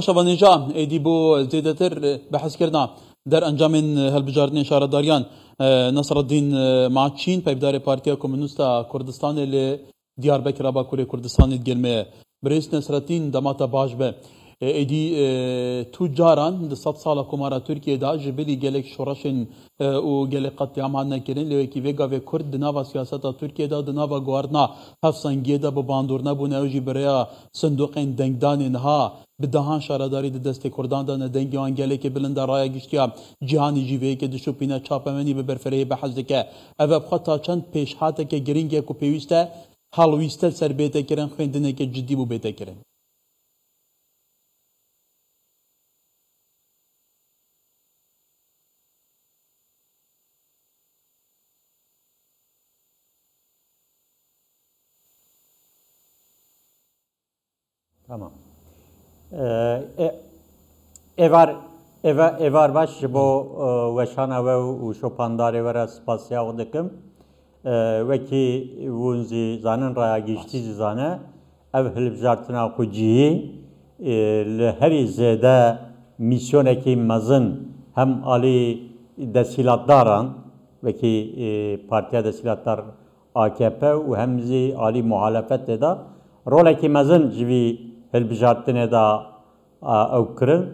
شبانیجا ایدی بو زیادتر بحث کردن در انجام هلبجاردن شهرداریان نصر الدین ماچین پیدار پارتیا کمونیست کردستان ل دیاربکر باکوری کردستان گلمه برئیس نصر الدین دماتا باش به ایدی تجاران د 100 سال کمارا ترکیه دا جبلی گلک شورشن و گلک قطعام هنر کردن لیکی وگا و کرد دنوا سیاست ترکیه دا دنوا گوارنا هفسنگی دا بباندورنا بونه اوجی برای صندوقین دنگدان نها بدهان شهرداری دست کردان دا ندنگی آن گلک بلند رای گشتیا جهانی جیوه که دشوپینا چاپمنی به برفره بحث که اوه بخاطا چند پیش هاته که گرینگه کو پیوسته حالویسته سر بیته کرن خویندنه که جدی بو بیته کرن Tamam. Evar baş bu veşana ve şopandare ve spasya odakim ve ki vunzi zanın raya geçti zane ev hilbjartına kuciyi her izede misyon ekim mazın hem ali desilatdaran ve ki partiya desilatdar AKP ve hemzi ali muhalefet eda roleki mazın civi hilbjartına da avkırın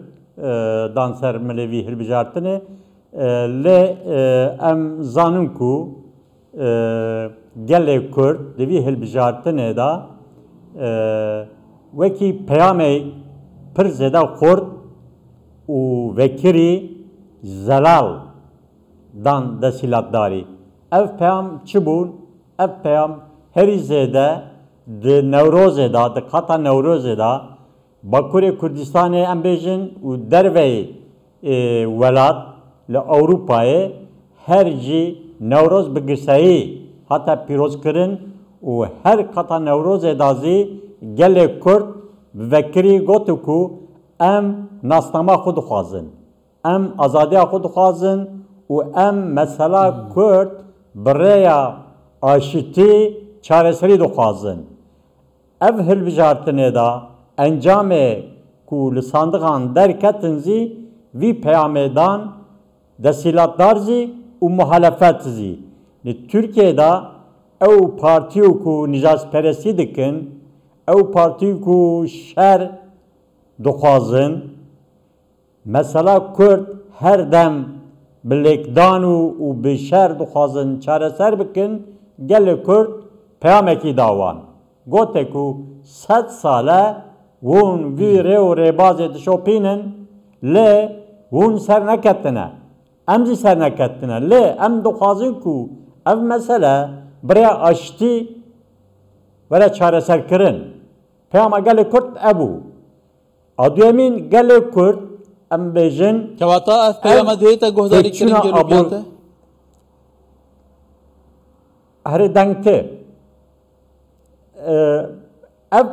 danser melevi hilbjartına le em zanun ku gele kurd devi hilbjartına da ve ki peyame pir zeda kurd u vekiri zelal dan desilatdari ev peyam çibun ev peyam heri zede de Nevroz'e da, de Kata Nevroz'e da, Bakure Kürdistan'e embejin u derve velat le Avrupa'ya her ci Nevroz bigirseyi hatta piroz kırın u her Kata Nevroz'e dazi gele Kürt vekiri gotuku em nasnama xud xwazin em azadiya xud xwazin u em mesela Kürt biraya aşiti çareseri dixwazin ev hilbjartine da encame ku li sandıgan derketin zî vî peyamedan desilatdar zî û muhalefet zî li Türkiye'de ew partiyo ku nijasperestî dikin ew partiyo ku şer dixwazin mesela Kürt her dem bi lêkdan û bi şer dixwazin çareser bikin gelê Kürt peyamekî dawan goteku 100 sale wun vî rê û rêbazê dişopînin lê wun ser neketine em jî ser neketine lê em dixwazin ku ev mesele birêya aştî were çareserkirin peyama gelê Kürt ebû a duyemîn gelê Kürt em bêjin kewata ev peyama dihête guhdarî kirin gelûpiyate herê dengtê ev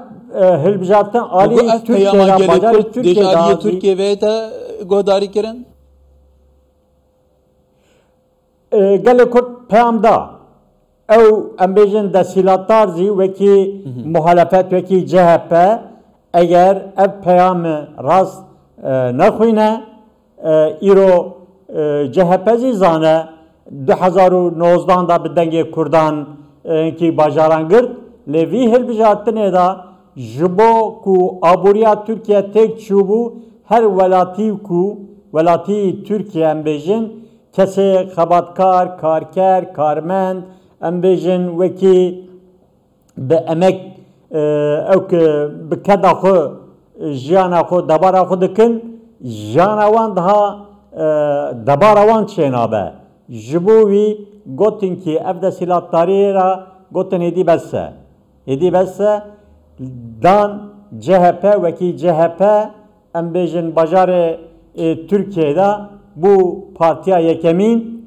hilbjartin alî Türkiye'de bacarê Türkiye'de Türkiye ve de guhdarî kirin gelê Kürt peyamda ew em bêjin desilatdar zî wekî muhalefet wekî CHP eger ev peyamı rast nexwîne îro CHP zî zane 2019 da bi dengê Kurdan ki bajaran girt lê vî hilbjartinê da ji bo ku aboriya Türkiye têk çûbû her welatî ku welatî Türkiye em bêjin kesê xebatkar karker karmend em bêjin wekî bi emek ew ki bi keda xwe jiyana xwe debara xwe dikin jiyana wan daha debara wan çênabe ji bo wî gotin ki ev desilatdariyê ra gotin êdî bes e dan CHP vekî CHP em bêjin bajarê Türkiye'de bu partiya yekemîn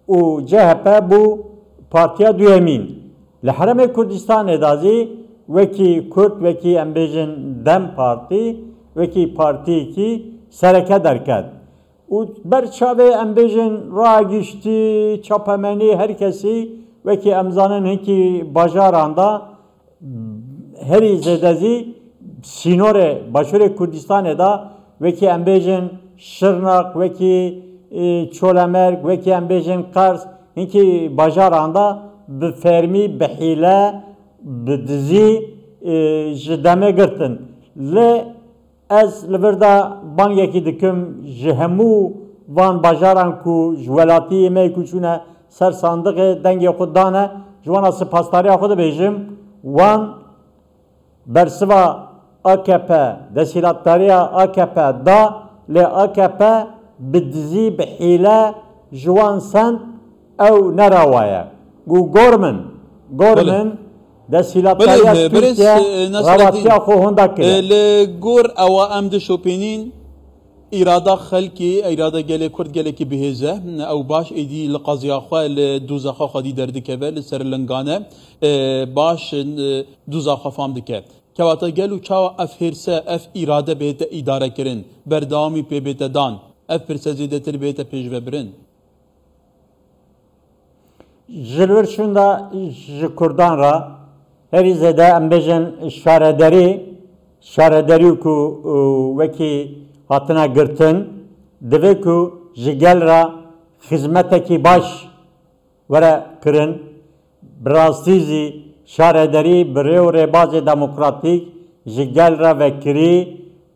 û CHP bu partiya duyemîn li Herêmê Kurdistanê da zî wekî Kürt wekî em bêjin Dem Partî wekî partiyekî sereke derket û ber çavê em bêjin ragiştî çapemenî herkesî wekî em zanin hinkî bajaran da herî zêde zî سینور باشور کردستان دا وکی امبیجن شرناق وکی چولمرگ وکی امبیجن قرس اینکه باجاران دا به فرمی به حیله به دزی جدامه گرتن لی از لوردا بان یکی دکم جهمو وان باجاران کو جولاتی می کوچونه سر صندوق دنگ خود دانه جوانا سپاسداری خود بیجم وان برسوا AKP دسیلاتداری AKP دا لی AKP بدزی به حیله جوان سند او نراوایا گو گورمن دسیلاتداری ترکیه رواتیا خو هنده کرده لگور او ام دشوپینین اراده خلکی اراده گله کرد گله کی بهزه او باش ایدی لقضیا خو لدوزخ خدی دردکه ول سر لنگانه باش دوزخ فام دکه کواتا گلو چاو اف هرسه اف اراده بهت اداره کرن بردامی پی بهت دان اف پرسزیده تر بهت پیش ببرن جلور شوندا کردان را هری زده ام بجن شارداری کو وکی هاتنا گرتن دوی کو جگل را خدمتکی باش وره کرن براستیزی شارداری بره و رباز دموکراتیک جگل را وکری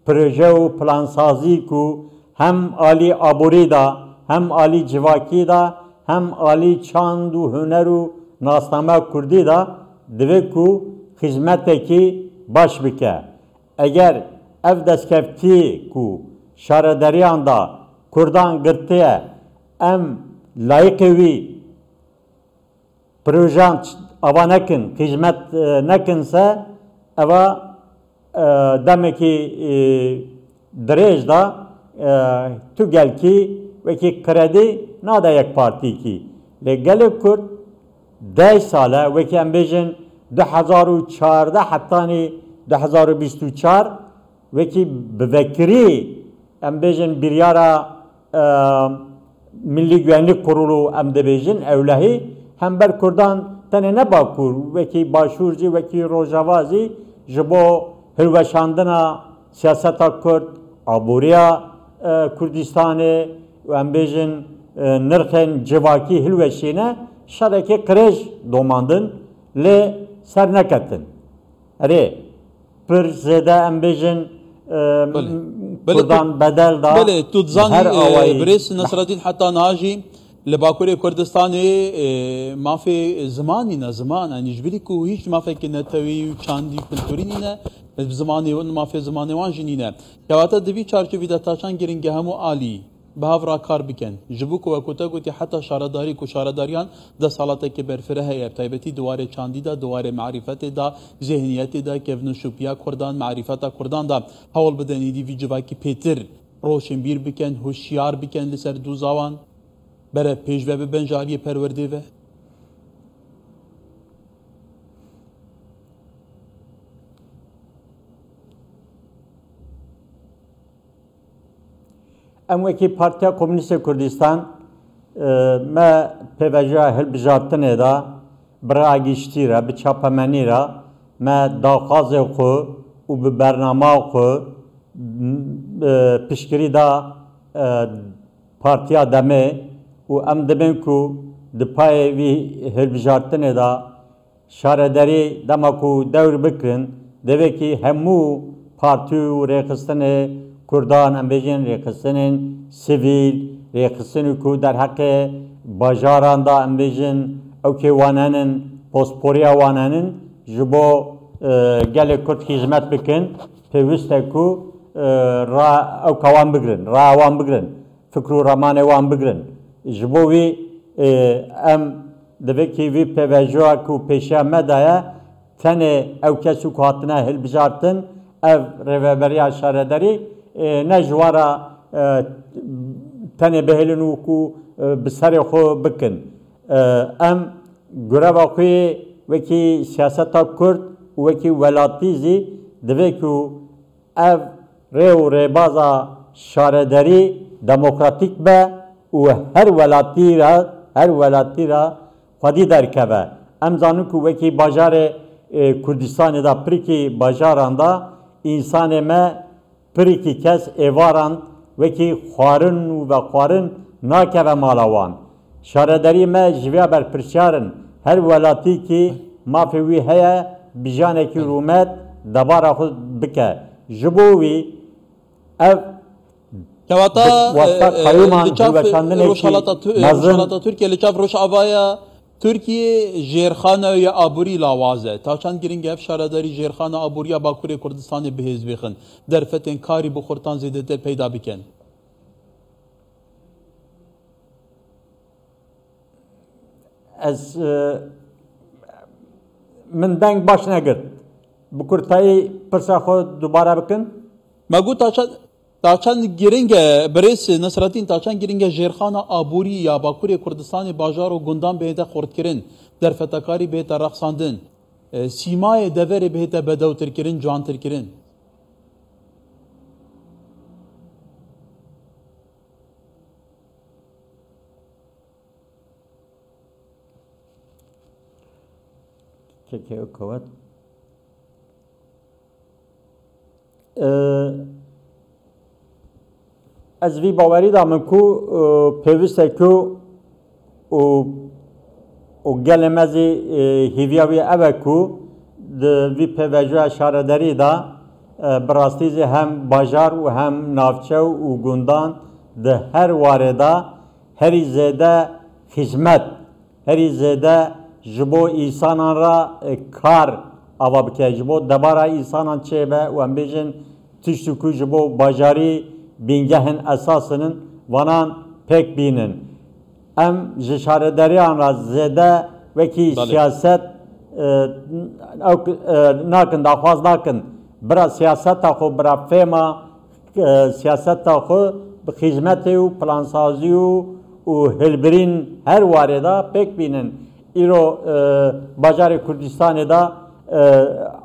پروژه و پلانسازی کو هم عالی آبوری دا هم عالی جواکی دا هم عالی چاند و هنر و ناسنامه کردی دا دوی کو خدمتکی باش بکه اگر ev destkeftî ku şarederiyan da Kurdan girtiye em layıkê wî projan ava nekin hizmet nekinse eva demekî dirêj da tu gelkî wekî kredi nada yek partîkî lê gelê Kurd 10 sale wekî em bêjin 2014 hetanî 2024 وکی بذکری ام بیجن بیریارا ملی güvenlik kurulu ام دبیجن اولهی هم بر کردان تنه نباکور وکی باشورجی وکی روجاوازی جبو هلوشاندنا سیاستا کرد آبوریا کردستانه و ام بیجن نرخن جواکی هلوشینه شرکی کرج دوماندن لی سر نکتن اره پر زده ام بیجن Kurdan bedel da بله تو زانی برس نصرالدین حتی ناجی لباکور کردستانی مافی زمانی نه زمان یعنی جبری کو هیچ مافی که نتوی چاندی کلتوری نه زمانی و مافی زمانی وانجی نه کواتا دوی چارچوبی دا تاچان گرینگه همو عالی به هفرا کار بکن جبو کو وکوتا گوتی حتی شارداری کو شارداریان دا سالاته که برفره هی تایبتی دواره چاندی دا دواره معرفت دا ذهنیت دا کفن شوپیا کردان معرفت کردان دا حول بدنی دی وی جواکی پیتر روشن بیر بکن هوشیار بکن لسر دو زاوان بره پیشوه ببن جاری پرورده و ام وکی پارتیا کمونیست کردستان ما پیوجه هلبجارتنه دا برای گشتی را به چاپمنی را ما داخاز خو و به برنامه خو پشکری دا پارتیا دمه و ام دمن کو دپای وی هلبجارتنه دا شارداری دما کو دور بکرن دوی که همو پارتی و ریخستنه کردان ام بیجن ریخستنین سیویل ریخستنی کو در حق باجاران دا ام بیجن او که واننن پاسپوریا واننن جبو گل کرد خدمت بکن پیوسته کو را او کوان بگرن را وان بگرن فکر و رمان وان بگرن جبو وی ام دوی که وی پیوجوا کو پیشا مدایا تنه او کسو که هاتنه هل بجارتن او روبریا شارداری نجوارا تنه بهلن و کو بسر خو بکن ام گراب خوی وکی سیاست کرد وکی ولاتیزی دوی کو اف ریو ریبازا شارداری دموکراتیک به و هر ولاتی را خودی درکبه ام زانو کو وکی باجار کردستان دا پریکی باجاران دا insanê me pirîkî kes êvaran wekî xwarin û vexwarin nakeve mala wan. Şaredarî me ji vê berpirşarin her welatîkî mafê wî heye bijanekî rûmet debara xwe bike. Ji bo wî ev Kewata wasta qayûman li çav hilweşandinekî Rojhalata Tirkiye li çav Rojavaya Tirkiye jêrxaneya aborî lawaz e. Ta çend giring ev şaredarî jêrxana aboriya Bakurê Kurdistanê bihêz bixin. Derfetên karî bi xurtan zêdetir peyda bikin. Ez min deng baş negirt. Bi kurtayî pirsa xwe dubare bikin. Me got ta çend giring e birês Nesretîn ta çend giring e jêrxana aborî ya Bakurê Kurdistanê bajar û gundan bihête xurtkirin. Derfetekarî bihête rexsandin. Sîmayê deverê bihête bedewtirkirin, ciwantirkirin. Keket. Ez vî bawerî da min ku pêwîst e ku û gelê me zî hêviya wî ev e ku di vî pêvejoya şaredarî da bi rastî zî hem bajar û hem navçew û gundan di her warê da herî zêde xizmet, herî zêde ji bo însanan ra kar ava bike, ji bo debara însanan çêbe û em bêjin tiştî ku ji bo bajarî bîngehên esasinin vanan pêk bînin. Em ji şaredariyan ra zêde wekî siyaset nakin daxwaz nakin bira siyaseta xwe bira fêma siyaseta xwe bi xîzmetê û plansazî û hilbirîn her warê da pêk bînin. İro bajarê Kurdistanê da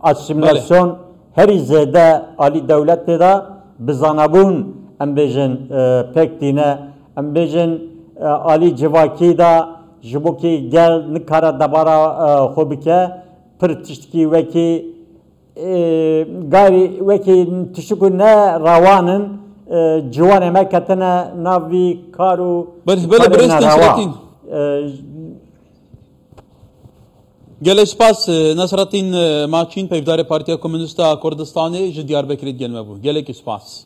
asimilasyon herî zêde alî dewletê da bi zanebûn em bêjin pêk tîne. Em bêjin alî civakî da ji bo kê gel nikare debara xwe bike pir tiştekî wekî garî wekî tiştî ku ne rawanin ciwanê me ketine nav vî kar û Gelê spas Nesretîn Maçîn peyvdarê Partiya Komünîst a Kurdistanê ji Diyarbekirê gelme bû. Gelekî spas.